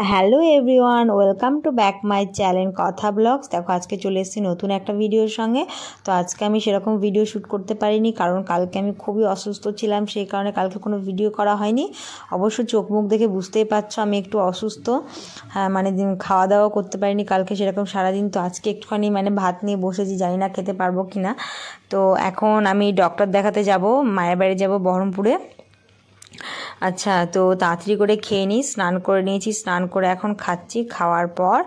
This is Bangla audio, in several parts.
Hello everyone, welcome to back my channel কথা ব্লগস। দেখো আজকে চলে এসেছি নতুন একটা ভিডিওর সঙ্গে। তো আজকে আমি সেরকম ভিডিও শ্যুট করতে পারিনি, কারণ কালকে আমি খুবই অসুস্থ ছিলাম, সেই কারণে কালকে কোনো ভিডিও করা হয়নি। অবশ্য চোখ মুখ দেখে বুঝতেই পারছো আমি একটু অসুস্থ। হ্যাঁ, মানে খাওয়া দাওয়া করতে পারিনি কালকে সেরকম সারাদিন। তো আজকে একটুখানি ভাত নিয়ে বসেছি, জানি না খেতে পারবো কি না। তো এখন আমি ডক্টর দেখাতে যাব, মায়ের বাড়ি যাব বহরমপুরে। আচ্ছা, তো তাড়াতাড়ি করে খেয়ে নিই। স্নান করে নিয়েছি, স্নান করে এখন খাচ্ছি। খাওয়ার পর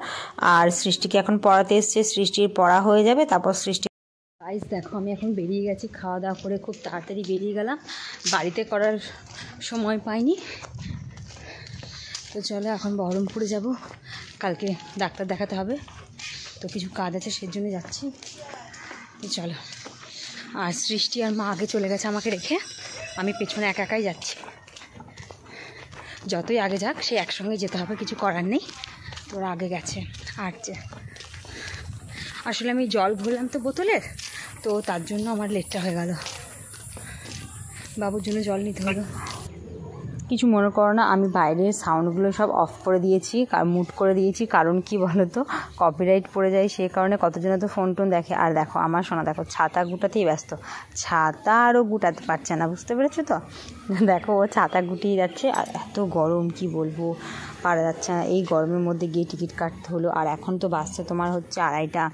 আর সৃষ্টিকে এখন পড়াতে এসছে, সৃষ্টির পড়া হয়ে যাবে, তারপর সৃষ্টি। গাইস দেখো, আমি এখন বেরিয়ে গেছি, খাওয়া দাওয়া করে খুব তাড়াতাড়ি বেরিয়ে গেলাম, বাড়িতে করার সময় পাইনি। তো চলো এখন বহরমপুরে যাব, কালকে ডাক্তার দেখাতে হবে, তো কিছু কাজ আছে সেজন্য যাচ্ছি। চলো। আর সৃষ্টি আর মা আগে চলে গেছে আমাকে রেখে, আমি পেছনে একা একাই যাচ্ছি। যতই আগে যাক, সে একসঙ্গে যেতে হবে, কিছু করার নেই। তোরা আগে গেছে। আর আসলে আমি জল ভরলাম তো বোতলের, তো তার জন্য আমার লেটটা হয়ে গেল, বাবুর জন্য জল নিতে হলো। কিছু মনে করো না, আমি বাইরের সাউন্ডগুলো সব অফ করে দিয়েছি, মুট করে দিয়েছি, কারণ কি বলো তো, কপিরাইট পড়ে যায়, সেই কারণে কতজন তো ফোন টোন দেখে। আর দেখো আমার সোনা, দেখো ছাতা গুটাতেই ব্যস্ত, ছাতা আরও গুটাতে পারছে না, বুঝতে পেরেছো তো। দেখো ও ছাতা গুটিয়ে যাচ্ছে, আর এত গরম কি বলবো, পারা যাচ্ছে না। এই গরমের মধ্যে গিয়ে টিকিট কাটতে হলো। আর এখন তো বাসছে তোমার হচ্ছে 2:30।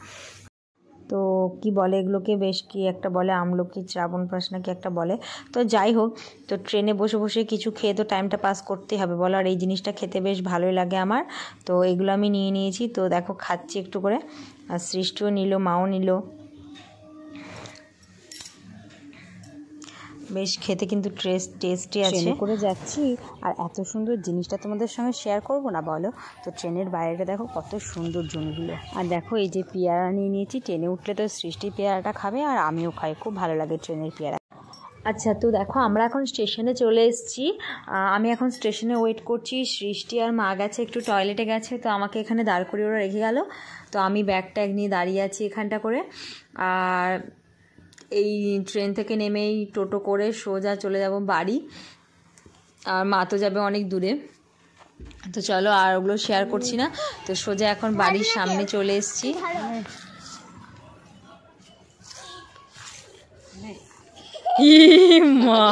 তো কি বলে এগুলোকে, বেশ কি একটা বলে, আমলকি শ্রাবণ প্রাশ না কি একটা বলে। তো যাই হোক, তো ট্রেনে বসে বসে কিছু খেয়ে তো টাইমটা পাস করতেই হবে বলো। আর এই জিনিসটা খেতে বেশ ভালোই লাগে আমার, তো এগুলো আমি নিয়ে নিয়েছি। তো দেখো খাচ্ছি একটু করে, আর সৃষ্টিও নিল, মাও নিল। বেশ খেতে কিন্তু টেস্টি আছে। ট্রেনে করে যাচ্ছি, আর এত সুন্দর জিনিসটা তোমাদের সঙ্গে শেয়ার করব না বলো। তো ট্রেনের বাইরেটা দেখো কত সুন্দর জমিগুলো। আর দেখো এই যে পেয়ারা নিয়ে নিয়েছি, ট্রেনে উঠলে তো সৃষ্টি পেয়ারাটা খাবে, আর আমিও খাই, খুব ভালো লাগে ট্রেনের পেয়ারা। আচ্ছা, তো দেখো আমরা এখন স্টেশনে চলে এসেছি। আমি এখন স্টেশনে ওয়েট করছি। সৃষ্টি আর মা গেছে একটু টয়লেটে গেছে, তো আমাকে এখানে দাঁড় করিয়ে ওরা রেখে গেল। তো আমি ব্যাগ ট্যাগ নিয়ে দাঁড়িয়ে আছি এখানটা করে। আর এই ট্রেন থেকে নেমেই টোটো করে সোজা চলে যাব বাড়ি, আর মা তো যাবে অনেক দূরে। তো চলো, আর ওগুলো শেয়ার করছি না। তো সোজা এখন বাড়ির সামনে চলে এসেছি। মা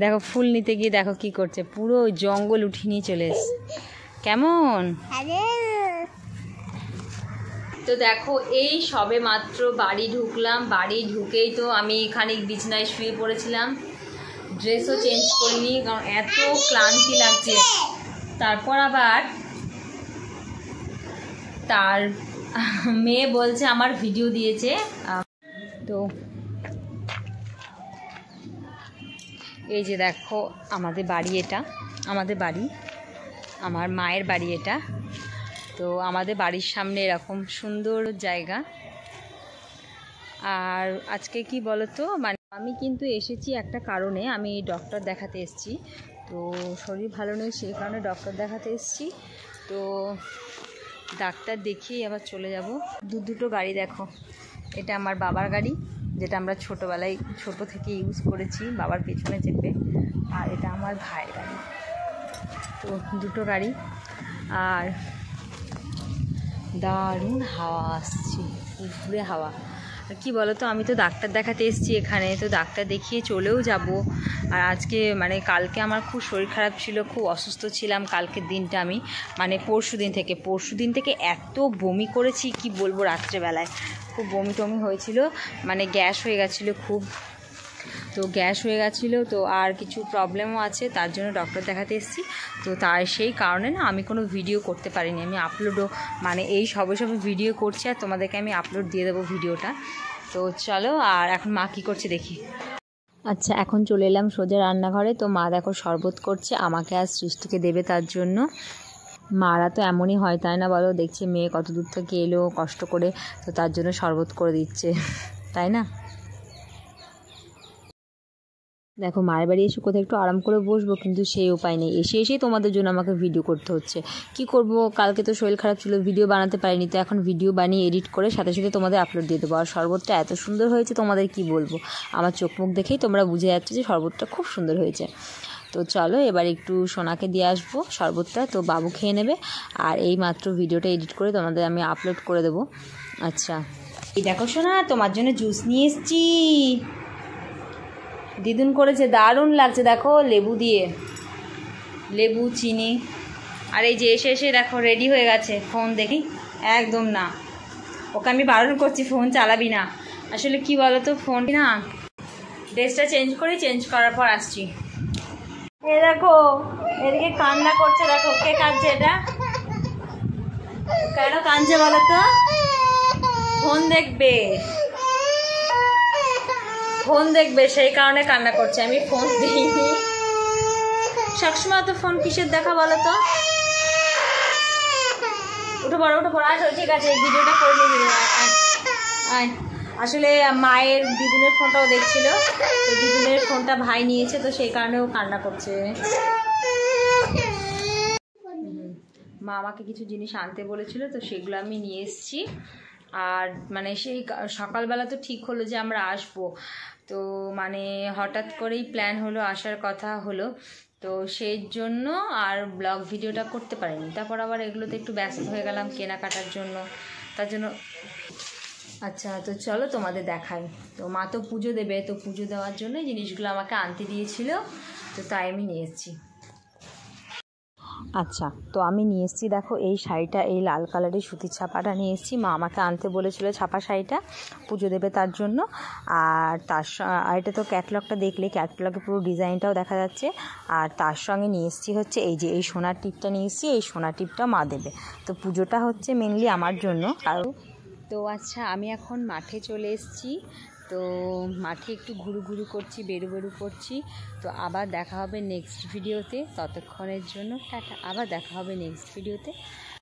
দেখো ফুল নিতে গিয়ে দেখো কি করছে, পুরো জঙ্গল উঠিয়ে নিয়ে চলে এসছে। কেমন? তো দেখো এই সবে মাত্র বাড়ি ঢুকলাম, বাড়ি ঢুকেই তো আমি খানিক বিছনায় শুয়ে পড়েছিলাম, ড্রেসও চেঞ্জ করিনি, কারণ এত ক্লান্তি লাগছে। তারপর আবার তার মেয়ে বলছে আমার ভিডিও দিয়েছে। তো এই যে দেখো আমাদের বাড়ি, এটা আমাদের বাড়ি, আমার মায়ের বাড়ি এটা। তো আমাদের বাড়ির সামনে এরকম সুন্দর জায়গা। আর আজকে কি বলো তো, আমি কিন্তু এসেছি একটা কারণে, আমি ডক্টর দেখাতে এসেছি। তো শরীর ভালো নেই, সেই কারণে ডক্টর দেখাতে এসেছি। তো ডাক্তার দেখিয়ে আবার চলে যাব। দুটো গাড়ি দেখো, এটা আমার বাবার গাড়ি, যেটা আমরা ছোটোবেলায় ছোট থেকে ইউজ করেছি বাবার পেছনে চেপে, আর এটা আমার ভাইয়ের গাড়ি। তো দুটো গাড়ি, আর দারুণ হাওয়া আসছে, উপরে হাওয়া। আর কি বলো তো, আমি তো ডাক্তার দেখাতে এসেছি এখানে, তো ডাক্তার দেখিয়ে চলেও যাব। আর আজকে কালকে আমার খুব শরীর খারাপ ছিল, খুব অসুস্থ ছিলাম কালকের দিনটা। আমি পরশু দিন থেকে এত বমি করেছি কি বলবো, রাত্রেবেলায় খুব বমি টমি হয়েছিল, গ্যাস হয়ে গেছিলো খুব। তো গ্যাস হয়ে গেছিলো, তো আর কিছু প্রবলেমও আছে, তার জন্য ডক্টর দেখাতে এসেছি। তো তার সেই কারণে না আমি কোনো ভিডিও করতে পারিনি, আমি আপলোডও এই সবে ভিডিও করছি, আর তোমাদেরকে আমি আপলোড দিয়ে দেবো ভিডিওটা। তো চলো, আর এখন মা কী করছে দেখি। আচ্ছা, এখন চলে এলাম সোজা রান্নাঘরে। তো মা দেখো শরবত করছে, আমাকে আর সৃষ্টিকে দেবে তার জন্য। মারা তো এমনই হয়, তাই না বলো, দেখছে মেয়ে কত দূর থেকে এলো কষ্ট করে, তো তার জন্য শরবত করে দিচ্ছে, তাই না। দেখো মায়ের বাড়ি এসে কোথাও একটু আরাম করে বসবো, কিন্তু সেই উপায় নেই, এসেই তোমাদের জন্য আমাকে ভিডিও করতে হচ্ছে। কি করব, কালকে তো শরীর খারাপ ছিল, ভিডিও বানাতে পারিনি, তো এখন ভিডিও বানিয়ে এডিট করে সাথে সাথে তোমাদের আপলোড দিয়ে দেবো। আর শরবতটা এত সুন্দর হয়েছে তোমাদের কি বলবো, আমার চোখ মুখ দেখেই তোমরা বুঝে যাচ্ছে যে শরবতটা খুব সুন্দর হয়েছে। তো চলো এবার একটু সোনাকে দিয়ে আসবো শরবতটা, তো বাবু খেয়ে নেবে। আর এই মাত্র ভিডিওটা এডিট করে তোমাদের আমি আপলোড করে দেবো। আচ্ছা এই দেখো সোনা, তোমার জন্য জুস নিয়ে এসেছি, দিদুন করেছে, দারুণ লাগছে দেখো, লেবু দিয়ে, লেবু চিনি। আর এই যে এসে এসে দেখো রেডি হয়ে গেছে, ফোন দেখি একদম না, ওকে আমি বারণ করছি ফোন চালাবি না। আসলে কি বলো তো, ফোন না, ড্রেসটা চেঞ্জ করার পর আসছি। এ দেখো এদিকে কান্না করছে, দেখো কে কাঁদছে, এটা কেন কাঁদছে বলো তো? ফোন দেখবে সেই কারণে কান্না করছে, আমি ফোন দিইনি। সবসময় তো ফোন কিসের দেখা বলো তো? উঠে পড়ো আসো, ঠিক আছে এই ভিডিওটা করে নিয়ে আয়। আসলে মায়ের দিদুনের ফোনটাও দেখছিল, তো দিদুনের ফোনটা ভাই নিয়েছে, তো সেই কারণেও কান্না করছে। মা আমাকে কিছু জিনিস আনতে বলেছিল, তো সেগুলো আমি নিয়ে এসেছি। আর মানে সেই সকালবেলা তো ঠিক হলো যে আমরা আসবো, তো মানে হঠাৎ করেই প্ল্যান হলো, আসার কথা হলো, তো সেই জন্য আর ব্লগ ভিডিওটা করতে পারিনি। তারপর আবার এগুলোতে একটু ব্যস্ত হয়ে গেলাম কেনাকাটার জন্য, তার জন্য। আচ্ছা তো চলো তোমাদের দেখাই। তো মা তো পুজো দেবে, তো পুজো দেওয়ার জন্য জিনিসগুলো আমাকে আনতে দিয়েছিল, তো তাই আমি নিয়ে এসেছি। আচ্ছা তো আমি নিয়ে এসেছি দেখো এই শাড়িটা, এই লাল কালারের সুতির ছাপাটা নিয়ে এসেছি, মা আমাকে আনতে বলেছিল ছাপা শাড়িটা, পুজো দেবে তার জন্য। আর আর এটা তো ক্যাটলগটা দেখলে, ক্যাটলগে পুরো ডিজাইনটাও দেখা যাচ্ছে। আর তার সঙ্গে নিয়ে এসেছি হচ্ছে এই যে এই সোনার টিপটা নিয়ে এসেছি, এই সোনার টিপটা মা দেবে। তো পুজোটা হচ্ছে মেনলি আমার জন্য। আর তো আচ্ছা আমি এখন মাঠে চলে এসেছি, তো মাঠে একটু ঘুরু করছি, বেরু করছি। তো আবার দেখা হবে নেক্সট ভিডিওতে, ততক্ষণের জন্য টাটা, আবার দেখা হবে নেক্সট ভিডিওতে।